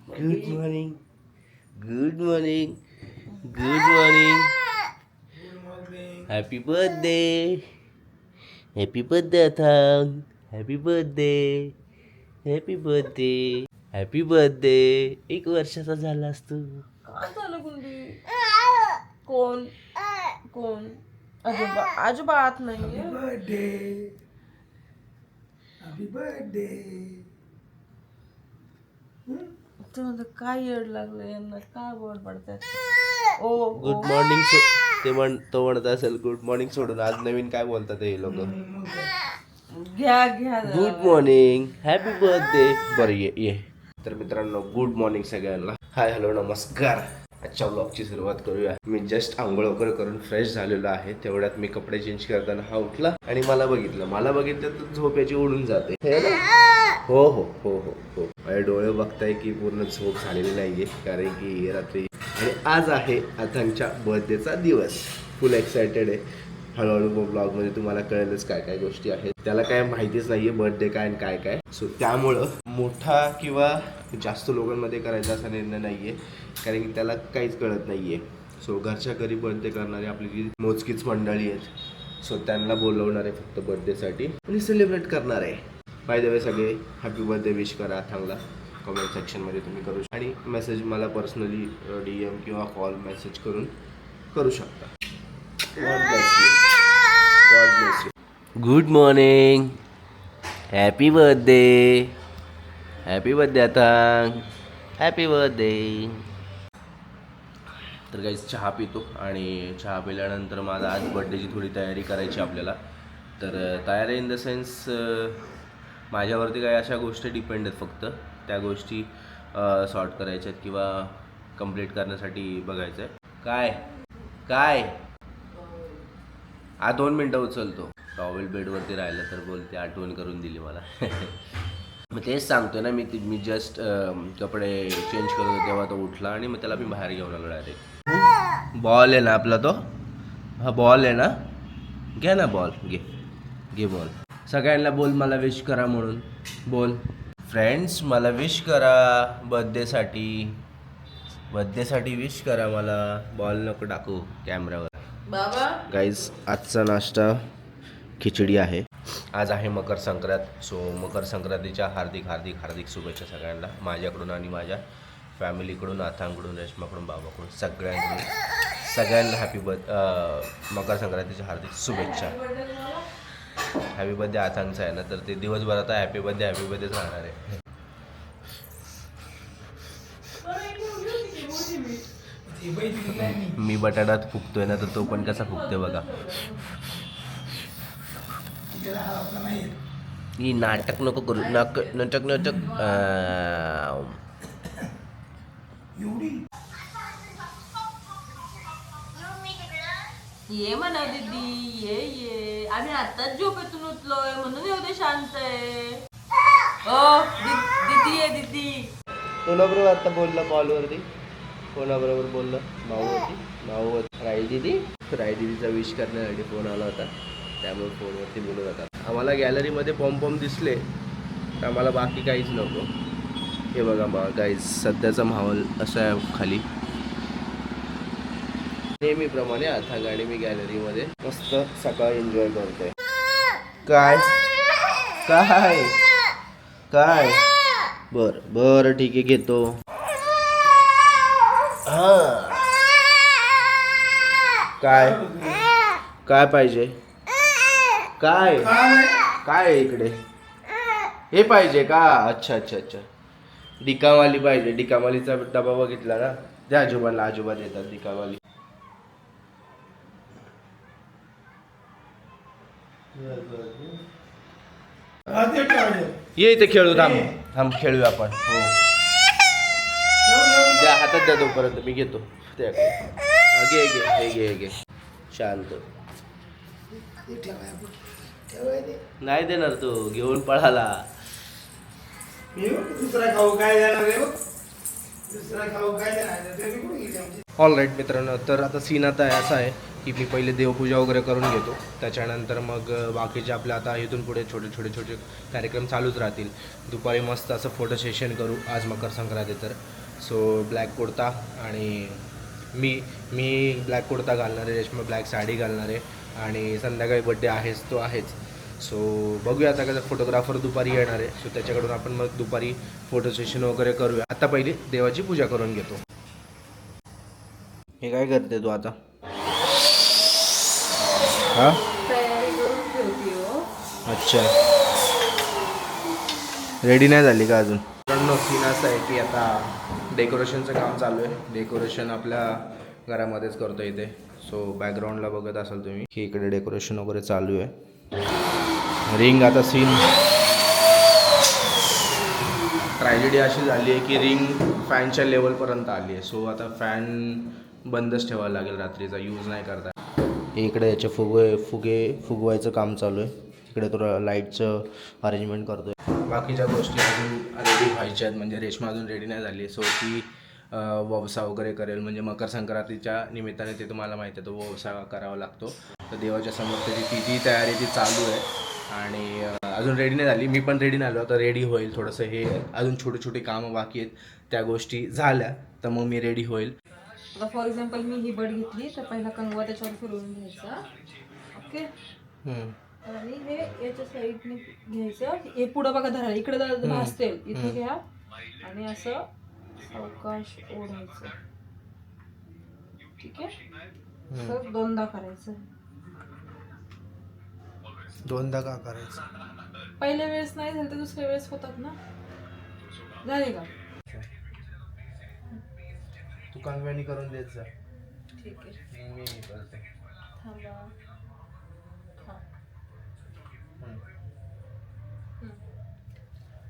Good morning, good morning, good morning. Happy birthday, happy birthday Athang. Happy birthday, happy birthday, happy birthday. 1 वर्षाचा झालास तू. काय झालं गुंडी? कोण कोण? आजोबा आजोबा आत नाही. Birthday, happy birthday. काय येड लागलं यांना, काय बोल पडतात. ओ गुड मॉर्निंग तो म्हणत असेल गुड मॉर्निंग सोडून आज नवीन काय बोलतात हे लोक. घ्या घ्या गुड मॉर्निंग, हॅपी बर्थडे. बरं ये. तर मित्रांनो गुड मॉर्निंग सगळ्यांना. हाय हॅलो नमस्कार. आजच्या ब्लॉगची सुरुवात करूया. मी जस्ट आंघोळ वगैरे करून फ्रेश झालेलो आहे. तेवढ्यात मी कपडे चेंज करताना हा उठला आणि मला बघितलं तर झोप याची उडून जाते. हो हो हो हो हो माझे डोळे बघताय की पूर्ण झोप झालेली नाहीये, कारण की रात्री आणि आज आहे अथांगच्या बर्थडेचा दिवस. फुल एक्सायटेड आहे. हळूहळू ब्लॉगमध्ये तुम्हाला कळेलच काय काय गोष्टी आहेत. त्याला काय माहितीच नाहीये बर्थडे काय आणि काय काय. सो त्यामुळं मोठा किंवा जास्त लोकांमध्ये करायचा असा निर्णय नाहीये, कारण की त्याला काहीच कळत नाहीये. सो घरच्या घरी बर्थडे करणारी आपली जी मोजकीच मंडळी आहेत, सो त्यांना बोलवणार आहे फक्त बर्थडेसाठी आणि सेलिब्रेट करणार आहे. बाय द वे सगळे हॅपी बर्थडे विश करा अथांगला. कमेंट सेक्शनमध्ये तुम्ही करू शकता आणि मेसेज मला पर्सनली DM किंवा कॉल मेसेज करून करू शकता. God bless you, God bless you. Good morning, happy birthday, happy birthday Athang, happy birthday. तर गाईस चहा पितो आणि चहा पिल्यानंतर माझा आज बर्थडेची थोडी तयारी करायची आपल्याला. तर तयारी इन द सेन्स माझ्यावरती काही अशा गोष्टी डिपेंड आहेत, फक्त त्या गोष्टी सॉर्ट करायच्या आहेत किंवा कंप्लीट करण्यासाठी बघायचं आहे. काय काय 2 मिनटं उचलतो. टॉवेल बेडवरती राहिलं तर बोलते आठवण करून दिली मला. मग तेच सांगतोय ना मी जस्ट कपडे चेंज करत होते तेव्हा तो उठला आणि मग त्याला मी बाहेर घेऊन आलो डायरेक्ट. बॉल आहे ना आपला तो, हा बॉल आहे ना, घे ना बॉल, घे बॉल. सगळ्यांना बोल मला विश करा म्हणून. बोल फ्रेंड्स मला विश करा बर्थडेसाठी विश करा मला. बॉल नको टाकू कॅमेऱ्यावर. बाबा गाईज आजचा नाश्ता खिचडी आहे. आज आहे मकर संक्रांत. सो मकर संक्रांतीच्या हार्दिक हार्दिक हार्दिक शुभेच्छा सगळ्यांना माझ्याकडून आणि माझ्या फॅमिलीकडून, अथांकडून, रेश्माकडून, बाबाकडून, सगळ्यांना मकर संक्रांतीच्या हार्दिक शुभेच्छा. हॅपी बर्थडे अथांगचा आहे ना, तर ते दिवसभरात हॅपी बर्थडेच राहणार आहे. मी बटाट्यात फुकतोय ना, तर तो पण कसा फुकतोय बघा. ही नाटक नको करू, नाटक ये म्हणा दीदी, ये आम्ही आताच झोपेतून उठलोय म्हणून एवढे शांत आहे. ओ दीदी ये दीदी. कोणाबरोबर आता बोलला कॉलवरती? कोणाबरोबर बोललं? माऊ राई दिदीचा विश करण्यासाठी फोन आला होता, त्यामुळे फोनवरती बोलत होता. आम्हाला गॅलरीमध्ये पॉम दिसले तर आम्हाला बाकी काहीच नको. हे बघा गाईज सध्याचा माहोल असा आहे खाली. नेहमीप्रमाणे अथांग आणि मी गॅलरीमध्ये मस्त सकाळ एन्जॉय करतोय. काय काय काय बरं ठीक आहे घेतो. हां काय पाहिजे? काय काय इकडे हे पाहिजे का? अच्छा डिकावाली पाहिजे. डिकावालीचा डबा बघितला ना, त्या आजोबा देतात डिकावाली. ये इथे खेळू. थांब खेळूया आपण. हो द्या हातात द्या तोपर्यंत मी घेतो. घे शांत. नाही देणार तो, घेऊन पळाला. दुसरा खाऊ काय देणार रे? दुसरा खाऊ काय देणार? ऑल राईट मित्रांनो, तर आता सीन आता असा आहे की मी पहिले देवपूजा वगैरे करून घेतो, त्याच्यानंतर मग बाकीचे आपले आता इथून पुढे छोटे कार्यक्रम चालूच राहतील. दुपारी मस्त असं फोटो सेशन करू, आज मकर संक्रांती तर. सो ब्लॅक कुर्ता आणि मी ब्लॅक कुर्ता घालणार आहे, रेशमा ब्लॅक साडी घालणार आहे आणि संध्याकाळी बड्डे आहेच तो आहेच. सो बघूया आता कसं फोटोग्राफर दुपारी येणार आहे, सो त्याच्याकडून आपण मग दुपारी फोटो सेशन वगैरे करूया. आता पहिली देवाची पूजा करून घेतो. हे काय करते तू आता? हा, अच्छा, रेडी नाही झाली का अजून? सीन असं आहे की आता डेकोरेशनचं काम चालू आहे. डेकोरेशन आपल्या घरामध्येच करतो इथे. सो बॅकग्राऊंडला बघत असाल तुम्ही की इकडे डेकोरेशन वगैरे चालू आहे. रिंग आता सीन ट्रॅजेडी अशी झाली आहे की रिंग फॅनच्या लेवलपर्यंत आली आहे. सो आता फॅन बंदच ठेवायला लागेल, रात्रीचा यूज नाही करता. इकडे याचे फुगवायचं काम चालू आहे. इकडे थोडं लाईटचं अरेंजमेंट करतो आहे. बाकीच्या गोष्टी अजून रेडी व्हायच्या आहेत, म्हणजे रेशमा अजून रेडी नाही झाली. सो ती ववसा वगैरे करेल, म्हणजे मकर संक्रांतीच्या निमित्ताने ते तुम्हाला माहिती आहे तो ववसा करावा लागतो. तर देवाच्या समोर त्याची ती तयारी ती चालू आहे आणि अजून रेडी नाही झाली. मी पण रेडी नाही आलो, तर रेडी होईल. थोडंसं हे अजून छोटे कामं बाकी आहेत, त्या गोष्टी झाल्या तर मग मी रेडी होईल. आता फॉर एक्झाम्पल मी ही बड घेतली तर पहिला कंगवा त्याच्यावर फिरवून घ्यायचा. ओके, आणि हे याच्या साईडने घ्यायचं. हे पुढं बघा धरा, इकडे भासते, इथे घ्या आणि असं सावकाश ओढायचं. ठीक आहे, असं दोनदा करायचं. दोनदा का करायचं? पहिल्या वेळेस नाही झालं तर दुसऱ्या वेळेस होतात ना. झाले का? तू कंगव्यानी करून देत जा. ठीक आहे, मी करते. थांबा.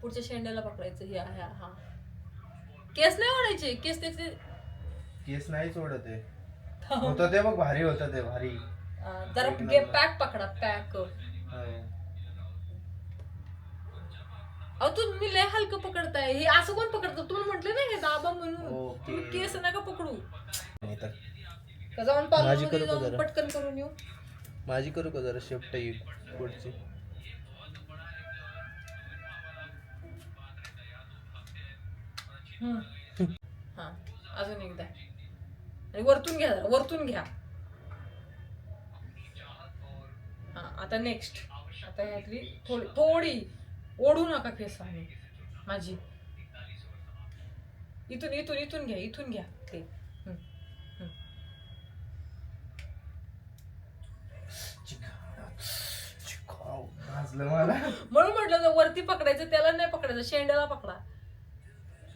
पुढच्या शेंड्याला पकडायचं. ह्या ह्या हा, केस नाही ओढायचे. केस त्याचे केस नाहीच ओढत आहे. होतं ते बघ, भारी होतं ते, भारी. जरा पॅक पकडा, पॅक. अहो तुम्ही लय हलकं पकडताय. हे असं कोण पकडतं? तुम्ही म्हटलं नाही हे दाबा म्हणून. तुम्ही केस नका पकडू. जाऊन पार्लरमध्ये जाऊन पटकन करून येऊ. माझी करू का जरा शेफ्ट पुढची? हा, अजून एकदा. आणि वरतून घ्या, जरा वरतून घ्या. हा, आता नेक्स्ट. आता यातली थोडी ओढू नका केसाने माझी. इथून घ्या ते. म्हणून म्हटलं तर वरती पकडायचं, त्याला नाही पकडायचं, शेंड्याला पकडा.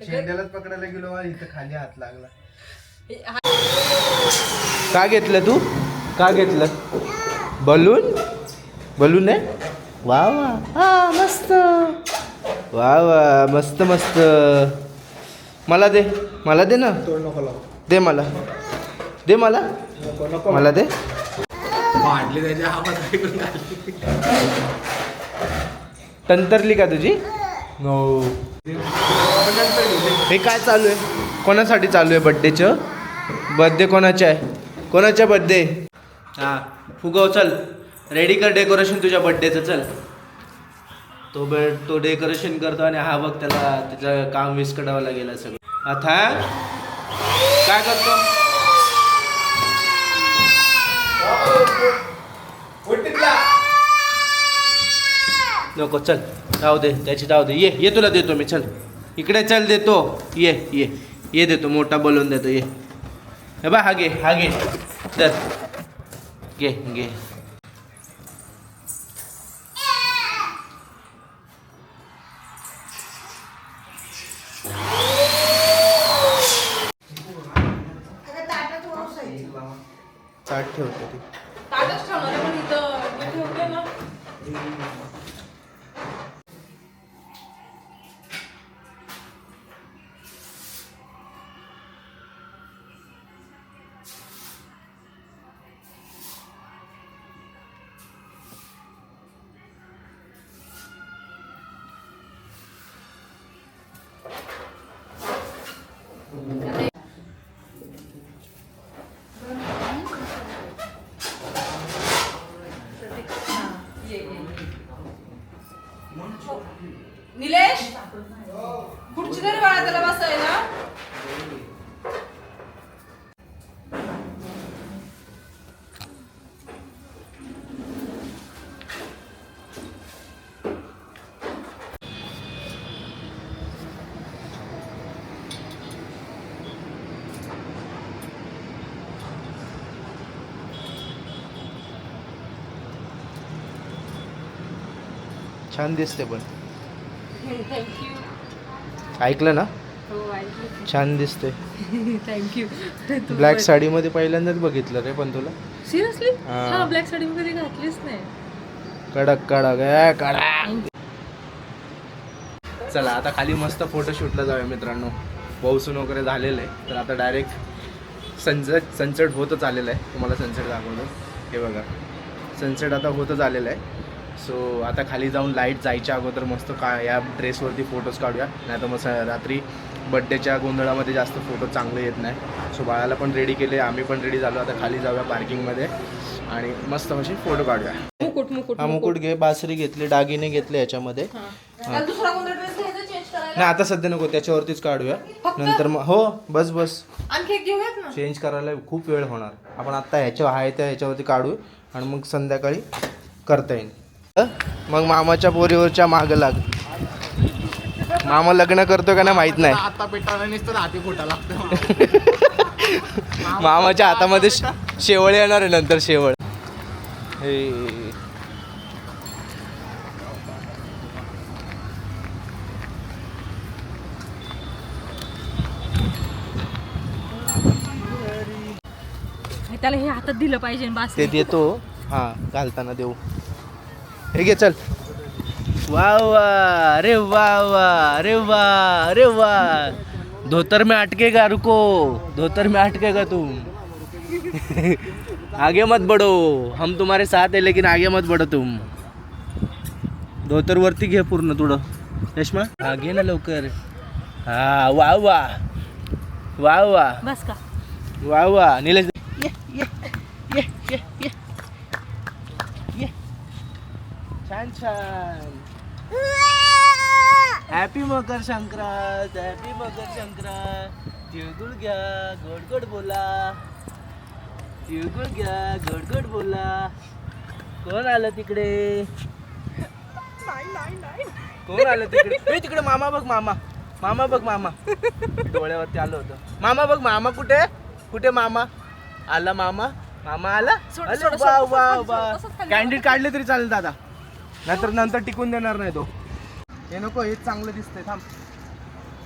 शेंड्यालाच पकडायला गेलो, इथं खाली हात लागला. का घेतलं तू? का घेतलं? बलून आहे? वा वा, हा मस्त. वा मस्त. मला दे ना. दे मला दे. वाढली त्याच्या आवाज ऐकून तंतरली का तुझी? नो. हे काय चालू आहे? कोणासाठी चालू आहे? बर्थडे कोणाच्या आहे? कोणाच्या बर्थडे? हा, फुगव. चल रेडी कर डेकोरेशन तुझ्या बर्थडेचं. चल. तो डेकोरेशन करतो आणि हा बघ त्याला त्याचं काम विस्कटावं गेलं सगळं. आता काय करतो? नको, चल राहू दे, त्याची राहू दे. ये तुला देतो मी. चल इकडे, चल देतो. ये देतो, मोठा बोलून देतो. ये हे बा, हा घे तर घे. ताट ठेवतो ती. ताटच ठेवणार आहे, पण इथं ठेवते ना. त्याला बसायला. छान दिसते पण. थँक्यू. ऐकलं ना, हो ऐकलं. छान दिसते. थँक्यू. ब्लॅक साडीमध्ये पहिल्यांदाच बघितलं रे पण तुला. सिरियसली? हा. हा ब्लॅक साडी मी कधी घातलीच नाही. कडक कडक कडक. चला आता खाली मस्त फोटोशूटला जाऊया मित्रांनो. पाऊसून वगैरे झालेलं आहे, तर आता डायरेक्ट सनसेट होतच आलेलं आहे. तुम्हाला सनसेट दाखवतो. हे बघा, सनसेट आता होतच आलेलं आहे. सो आता खाली जाऊन लाईट जायच्या अगोदर मस्त या ड्रेसवरती फोटोज काढूया. नाही तर मग रात्री बड्डेच्या गोंधळामध्ये जास्त फोटो चांगले येत नाही. सो बाळाला पण रेडी केले, आम्ही पण रेडी झालो. आता खाली जाऊया पार्किंगमध्ये आणि मस्त असे फोटो काढूया. मुकुट हा मुकुट घे, बासरी घेतली, दागिने घेतले याच्यामध्ये. दुसरा कोणता ड्रेस घ्यायचा चेंज करायला? नाही आता सध्या नको, त्याच्यावरतीच काढूया नंतर मग. हो बस बस, आणखी एक घेऊयात ना. चेंज करायला खूप वेळ होणार. आपण आत्ता ह्याच्या आहे त्या ह्याच्यावरती काढू आणि मग संध्याकाळी करता येईल. मग मामाच्या पोरीवरच्या मागं लाग. मामा लग्न करतो का नाही माहित नाही. आता पेटाला नसतं हाती फोटा लागतो. मामाच्या हातामध्ये शेवळ येणार आहे नंतर. शेवळ हे त्याला हे हातात दिलं पाहिजे बास. ते देतो. हा घालताना देऊ. हे घे चल. वा वा, अरे वा वा, अरे वा, अरे वा. धोतर में अटकेगा, रुको. धोतर में अटकेगा तुम. आगे मत बढ़ो, हम तुम्हारे साथ है लेकिन आगे मत बढ़ो तुम. धोतर वरती घे पूर्ण थोडं. रेश्मा हा घे ना लवकर. हा वा वा वा वा बस का? वा वा. निलेश ये ये ये ये. छान छान. Happy Makar Sankrant, happy Makar Sankrant. तिळगुळ घ्या, गोड गोड बोला. तिळगुळ घ्या, गोड गोड बोला. कोण आलं तिकडे? कोण आलं तिकडे? ए, तिकडे मामा बघ. मामा मामा बघ. मामा डोळ्यावरती आलं होतं. मामा बघ. मामा कुठे? कुठे मामा आला? मामा मामा आला. अरे वा वा वा. कॅन्डिड काढले तरी चालेल दादा, नाहीतर नंतर टिकून देणार नाही तो. हे नको, हेच चांगलं दिसतंय. थांब,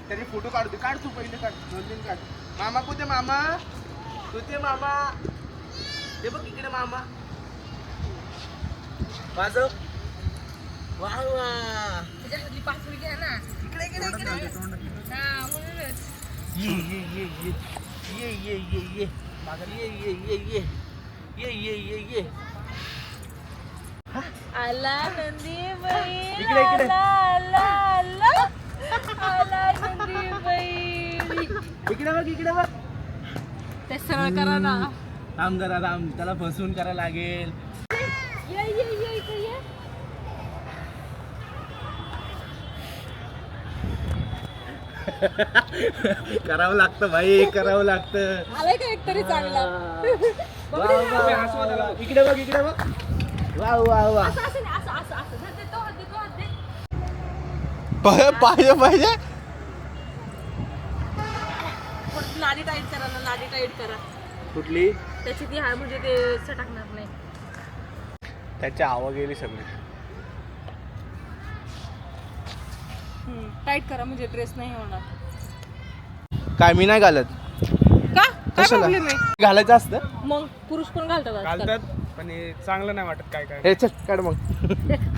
त्याचे फोटो काढू दे. काढ तू पहिले, काढ. 2-3 काढ. मामा कुठे? मामा कुठे? मामा हे बघ इकडे. मामा वाजव. वा वा. त्याच्यातली पाचवी घ्या ना. इकडे इकडे इकडे. हा म्हणूनच. ये ये ये ये ये ये ये ये ये ये ये ये ये ये ये ये. आला नंदी बैल. इकडे इकडे. आला आला आला नंदी बैल. इकडे बघ. इकडे बघ. ते सरळ करा ना. थांब जरा, थांब. त्याला फसवून करायला लागेल. ये ये ये इकडे ये. करावं लागतं भाई, करावं लागतं. आलाय का एक तरी चांगला? वा वा. इकडे बघ. इकडे बघ. वा वा वा. असं असं नाही, असं असं असं. धर, धर, तो हात दे, तो हात दे. पाहिजे पाहिजे. पण नाडी टाईट करा ना, नाडी टाईट करा. कुठली? त्याची ती हा म्हणजे ते सटकणार नाही. त्याची हवा गेली सगळी. टाईट करा म्हणजे ड्रेस नाही होणार. काय मी नाही घालत. का? काय कशाला? प्रॉब्लेम आहे? घालायचं असतं. मग पुरुष पण घालतात आजकाल. घालतात पण हे चांगलं नाही वाटत. काय काय हे चल काढ मग.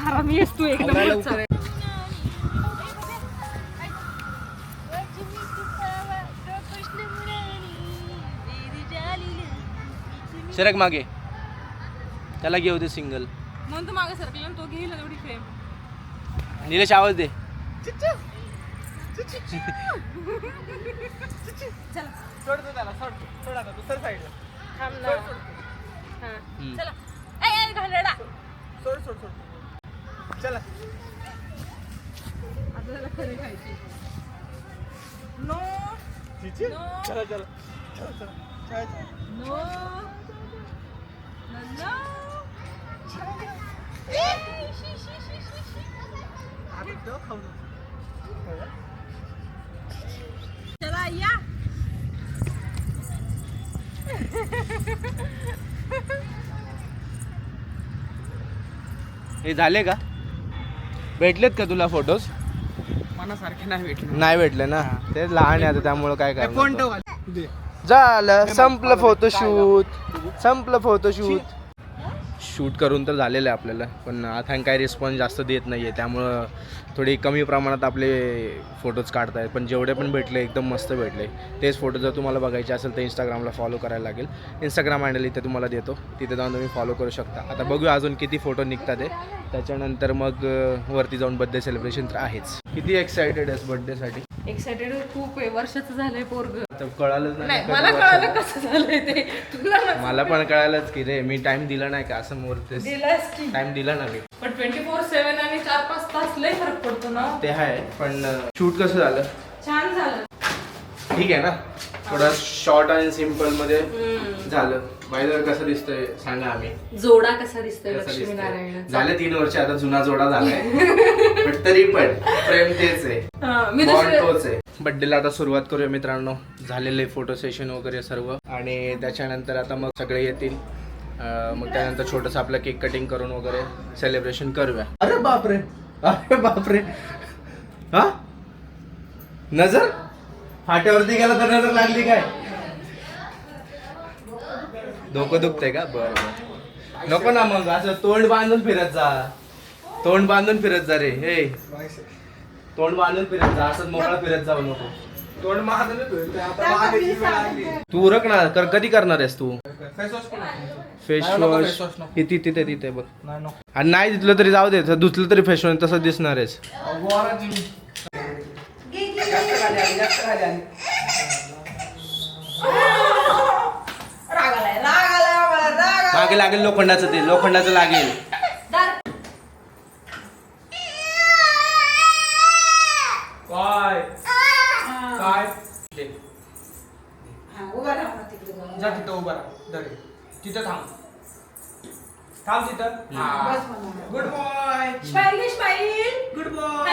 हरामी आहेस तू एकदम. सरक मागे. त्याला घेऊ दे सिंगल. म्हणून तू मागे सरकला आणि तो घेईल एवढी फ्रेम. निलेश आवाज दे. चला सोडतो त्याला. सोड आता दुसऱ्या साईडला. थांब ना. हा चला. ए ए घालडा. सोड. चला. आता त्याला खरे खायची. चला चला नो नन्ना चला या हे झाले का? भेटलेत का तुला फोटोज? मनासारखे नाही भेटले. नाही भेटले ना, ते लहान आहे आता त्यामुळे काय फोन करणार ठेव तो. दे. झालं, संपलं फोटोशूट शूट करून तर झालेलं आहे आपल्याला, पण आता काही रिस्पॉन्स जास्त देत नाही आहे, त्यामुळं थोडी कमी प्रमाणात आपले फोटोज काढत आहेत. पण जेवढे पण भेटले एकदम मस्त भेटले. तेच फोटो जर तुम्हाला बघायचे असेल तर इंस्टाग्रामला फॉलो करायला लागेल. इंस्टाग्राम हँडल इथे तुम्हाला देतो, तिथे जाऊन तुम्ही फॉलो करू शकता. आता बघूया अजून किती फोटो निघतात आहे, त्याच्यानंतर मग वरती जाऊन बड्डे सेलिब्रेशन तर आहेच. किती एक्सायटेड आहेस बड्डेसाठी? एक्साइटेड खूप आहे. वर्षाचं झालंय पोरग. आता कळालंच नाही नाही मला कळालं कसं झालंय ते. तुला मला पण कळालंच की रे, मी टाइम दिला नाही का असं बोलतेस. दिलास की टाइम दिला ना मी. पण 24/7 आणि 4-5 तास लय फरक पडतो ना. ते आहे, पण शूट कसं झालं? छान झालं. ठीक आहे ना, थोडं शॉर्ट आणि सिम्पल मध्ये झालं. बायदर कसं दिसतंय सांगा. आम्ही जोडा कसा दिसतोय कसं दिसतंय? लक्ष्मीनारायण. झाले 3 वर्ष आता, जुना जोडा झालाय. पण तरी पण प्रेम तेच आहे, मी बॉन्ड तोच आहे. बड्डेला आता सुरुवात करूया मित्रांनो. झालेले फोटो सेशन वगैरे सर्व, आणि त्याच्यानंतर आता मग सगळे येतील. मग त्यानंतर छोटंसं आपलं केक कटिंग करून वगैरे सेलिब्रेशन करूया. अरे बापरे, अरे बापरे, हा नजर फाट्यावरती गेला तर नजर लागली काय? डोकं दुखतंय का? बरं बरं, नको ना मग असं तोंड बांधून फिरत जा. तोंड बांधून फिरत जा रे. हे तोंड बांधून फिरत जा, असं मोकळा फिरत जाऊ नको. तोंड महागलं तू. आता महागाची वेळ आली. तू उरक ना, कधी करणार आहेस तू फेस वॉश करू. फेस नाही नको, वॉश? face wash नको. तिथे तिथे बघ. नाही नको. आणि नाही दिसलं तरी जाऊ दे, धुतलं तरी फेस वॉश तसं दिसणार आहेस. मागे लागेल लोखंडाचं, ते लोखंडाचं लागेल. काय काय जा तिथं उभा राहा. दरे तिथं थांब. थांब तिथं. Good boy. Good boy.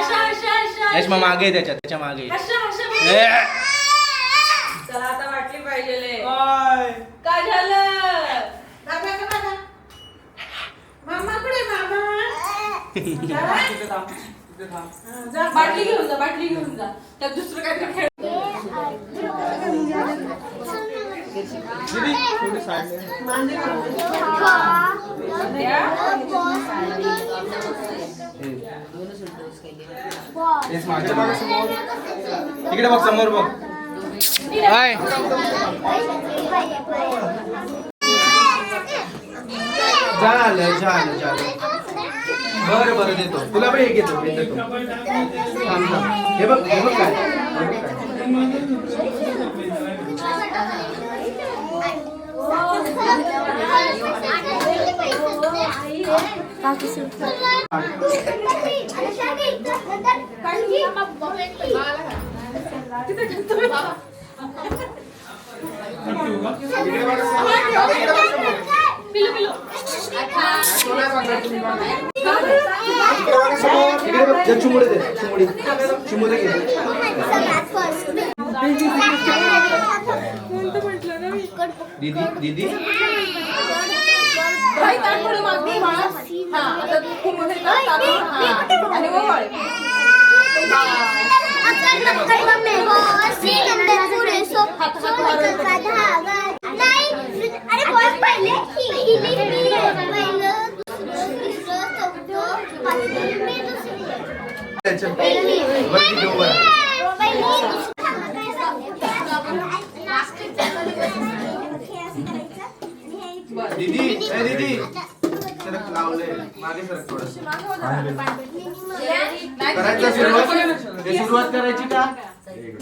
Yash मग मागे त्याच्या मागे. चला आता वाटली पाहिजे. काय काय झालं? तिथं थांब. तिथं थांब. बाटली घेऊन जा. त्यात दुसरं काहीतरी खेळ. दीदी थोडी साईड. इकडे बघ, समोर बघ. हाय, झालं. बरं देतो तुला पण. हे घेतो. हे बघ काय. चिमुडे घे. दीदी दीदी सरक लावलंय मागे, सरक थोडं. करायचं सुरुवात करायची का?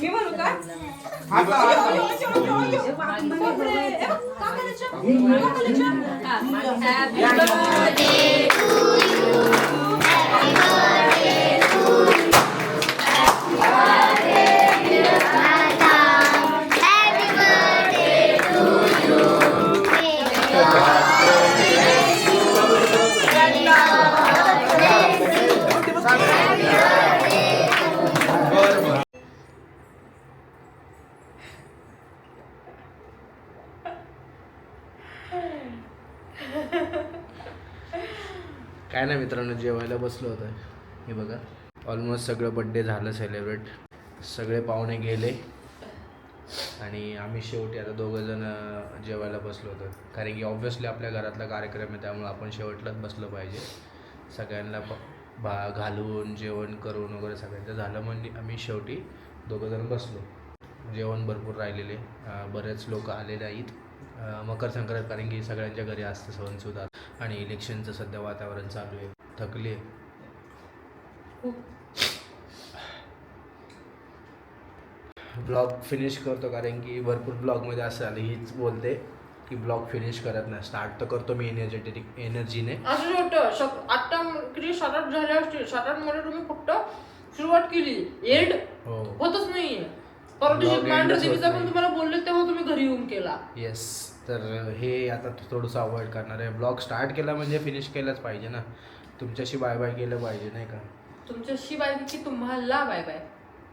मी म्हणू का? काय नाही मित्रांनो, जेवायला बसलो होतं. हे बघा, ऑलमोस्ट सगळं बड्डे झालं सेलिब्रेट. सगळे पाहुणे गेले आणि आम्ही शेवटी आता दोघंजण जेवायला बसलो होतो. कारण की ऑब्व्हियसली आपल्या घरातला कार्यक्रम आहे, त्यामुळे आपण शेवटलाच बसलं पाहिजे. सगळ्यांना घालून जेवण करून वगैरे सगळ्यांचं झालं म्हणजे आम्ही शेवटी दोघंजण बसलो. जेवण भरपूर राहिलेले, बरेच लोक आलेले आहेत. मकर संक्रांत कारण की सगळ्यांच्या घरी असतं सणसुद्धा, आणि इलेक्शनचं सध्या वातावरण चालू आहे. थकले. ब्लॉग फिनिश करतो कारण की भरपूर ब्लॉगमध्ये असं आलं, हीच बोलते की ब्लॉग फिनिश करत नाही. स्टार्ट तर करतो मी एनर्जीने. असं होतं आता किती 7-8 झाले असतील. 7-8 मध्ये तुम्ही फक्त सुरुवात केली, एंड होतच नाहीये. परत देवीचा पण तुम्हाला बोलले तेव्हा तुम्ही घरी येऊन केला. येस, तर हे आता थोडंसं अवॉइड करणार आहे. ब्लॉग स्टार्ट केला म्हणजे फिनिश केलंच पाहिजे ना. तुमच्याशी बाय बाय केलं पाहिजे नाही का. तुमच्याशी बाय की तुम्हाला बाय बाय.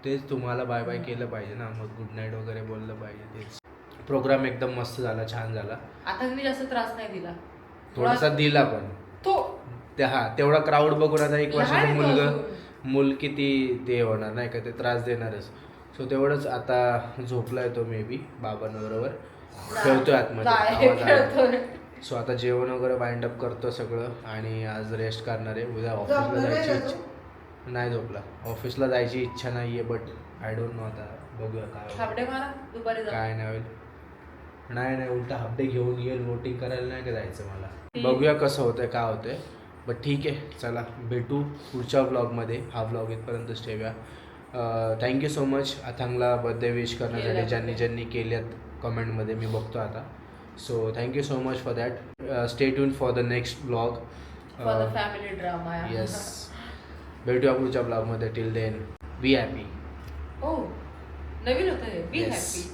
तेच, तुम्हाला बाय बाय केलं पाहिजे ना. मग गुड नाईट वगैरे बोललं पाहिजे. तेच. प्रोग्राम एकदम मस्त झाला, छान झाला. आता मी जास्त त्रास नाही दिला, थोडासा दिला पण तो तेवढा क्राऊड बघून आता 1 वर्षाचं मूल किती ते होणार नाही का, ते त्रास देणारच. सो तेवढंच. आता झोपलाय तो मे बी बाबांबरोबर, खेळतोय आतमध्ये. सो आता जेवण वगैरे वाइंड अप करतो सगळं आणि आज रेस्ट करणार आहे. उद्या ऑफिसला जायची इच्छा नाही. झोपला. ऑफिसला जायची इच्छा नाही आहे, बट आय डोंट नो. आता बघूया काय नाही होईल. नाही उलटा हाफ डे घेऊन येईल. वोटिंग करायला नाही का जायचं मला. बघूया कसं होतंय काय होतंय, बट ठीक आहे. चला भेटू पुढच्या व्लॉगमध्ये. हा व्लॉग इथपर्यंतच ठेवूया. थँक्यू सो मच अथांगला बर्थडे विश करण्यासाठी ज्यांनी केल्यात कमेंटमध्ये, मी बघतो आता. So thank you so much for that. Stay tune for the next blog. Family drama. Yes, भेटूया पुढच्या ब्लॉगमध्ये. Till then be happy. नवीन होतं हे, बी हॅपी.